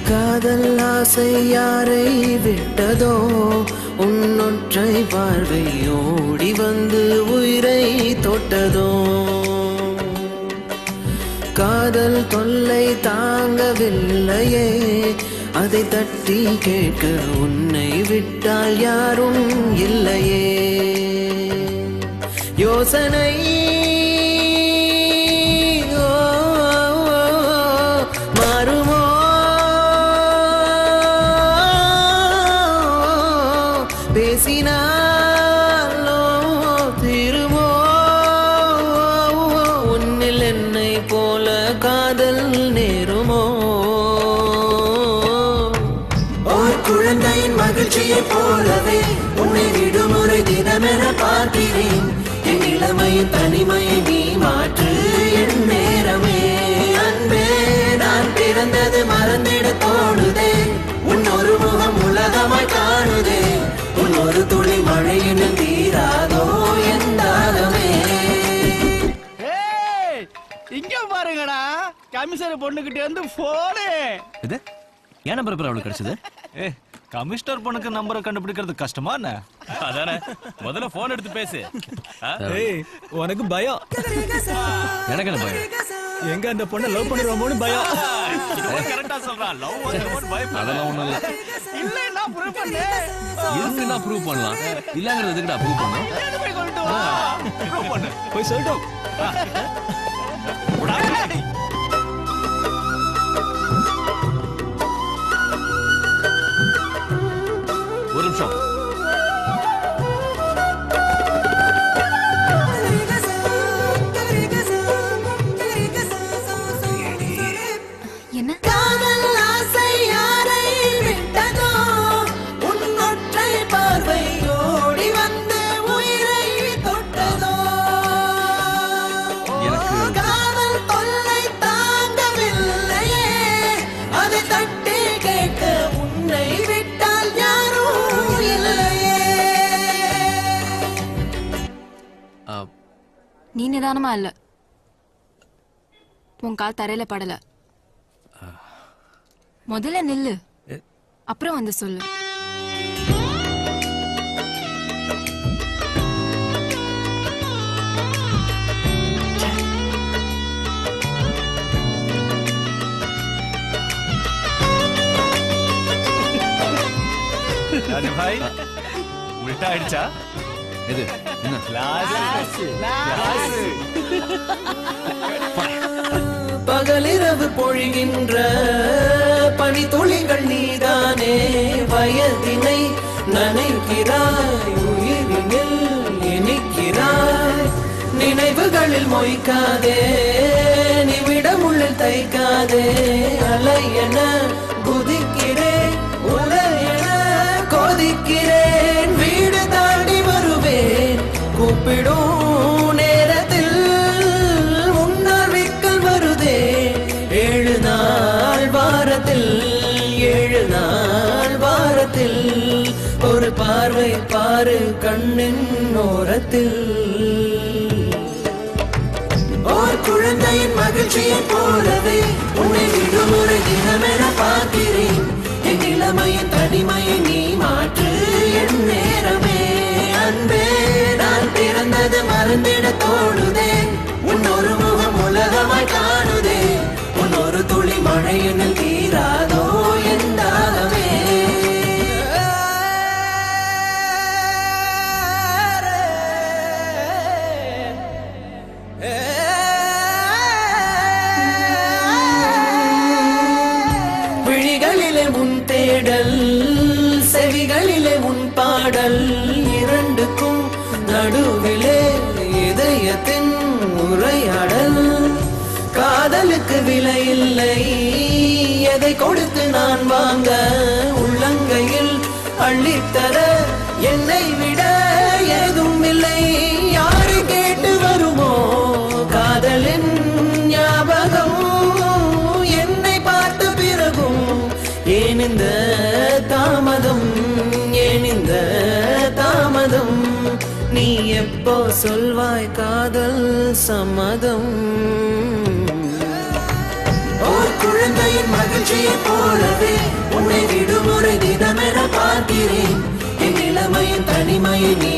காதல் ஆசை யாரை விட்டதோ உன்னொற்றை பார்வை ஓடி வந்து உயிரை தொட்டதோ காதல் தொல்லை தாங்கவில்லையே அதை தட்டி கேட்க உன்னை விட்டால் யாரும் இல்லையே யோசனை மாறுமோ பேசினாலோ திருமோ உன்னில் என்னை போல காதல் நேருமோ ஒரு குழந்தையின் மகிழ்ச்சியை போலவே உன்னை விடுமுறை தினமென பார்க்கிறேன் என் இளமையின் தனிமையை நீ மாற்று என் நேரமே அன்பே நான் பிறந்தது மறந்திட தோணுதே உன் ஒரு முகம் உலகமாய் காணுதே உன் ஒரு துளி மழையின் தீராதோ என் தாகமே இங்க பாருங்கடா கமிஷனர் பொண்ணுகிட்ட இருந்து போனு இது ஏன் நம்பர் பேர் அவளுக்கு கிடைச்சது கமிஷனர் பொண்ணுக்கு நம்பரை கண்டுபிடிக்கிறது கஷ்டமா என்ன அதானே முதல்ல போன் எடுத்து பேசு உனக்கு பயம் எனக்கு என்ன பயம் எங்க அந்த பொண்ணை லவ் பண்ணிடுவோமோன்னு பயம் கரெக்டா சொல்றான் லவ் பண்ணும்போது பயம் அதெல்லாம் ஒண்ணும் இல்ல இல்ல நான் ப்ரூவ் பண்ணு இருக்குன்னா ப்ரூவ் பண்ணலாம் இல்லங்கிறது எதுக்குடா ப்ரூவ் பண்ணணும் போய் கொண்டு வா ப்ரூவ் பண்ணு போய் சொல்லிட்டோம் ஒரு நிமிஷம் என்ன காதல் ஆசை யாரை விட்டதோ உன்னொற்றை பார்வை ஓடி வந்து உயிரை தொட்டதோ காதல் தொல்லை தாங்கவில்லையே அதை தட்டி கேட்க உன்னை விட்டால் யாரும் இல்லையே நீ நிதானமா இல்ல உன் கால் தரையில படல முதல்ல நில்லு அப்புறம் வந்து சொல்லு பாய் உல்டா ஆயிடுச்சா எது என்ன பகலிரவு பொழிகின்ற பனித்துளிகள் நீதானே வயதினை நனைக்கிறாய் உயிரினில் இனிக்கிறாய் நினைவுகளில் மொய்க்காதே நிமிடமுள்ளில் தைக்காதே அலையென குதிக்கிறேன் உலையென கொதிக்கிறேன் வீடு தாண்டி வருவேன் கூப்பிடும் நேரத்தில் முன்னால் விக்கல் வருதே 7 நாள் வாரத்தில் ஒரு பார்வை பாரு கண்ணின் ஓரத்தில் ஓர் குழந்தையின் மகிழ்ச்சியை போலவே உன்னை விடுமுறை தினமென பார்க்கிறேன் என் இளமையின் தனிமையை நீ மாற்று என் நேரமே அன்பே நான் பிறந்தது மறந்திட தோணுதே உன் ஒரு முகம் உலகமாய் காணுதே உன் ஒரு துளி மழையின் தீராதோ என் தாகமே விழிகளிலே உன் தேடல் செவிகளிலே உன் பாடல் இரண்டுக்கும் நடுவிலே இதயத்தின் உரையாடல் காதலுக்கு விலை இல்லை எதை கொடுத்து நான் வாங்க உள்ளங்கையில் அள்ளித்தர என்னை விட ஏதும் இல்லை யாரு கேட்டு வருமோ காதலின் ஞாபகம் நீ எப்போ சொல்வாய் காதல் சம்மதம் ஓர் குழந்தையின் மகிழ்ச்சியை போலவே உன்னை விடுமுறை தினமென பார்க்கிறேன் என் இளமையின் தனிமையை நீ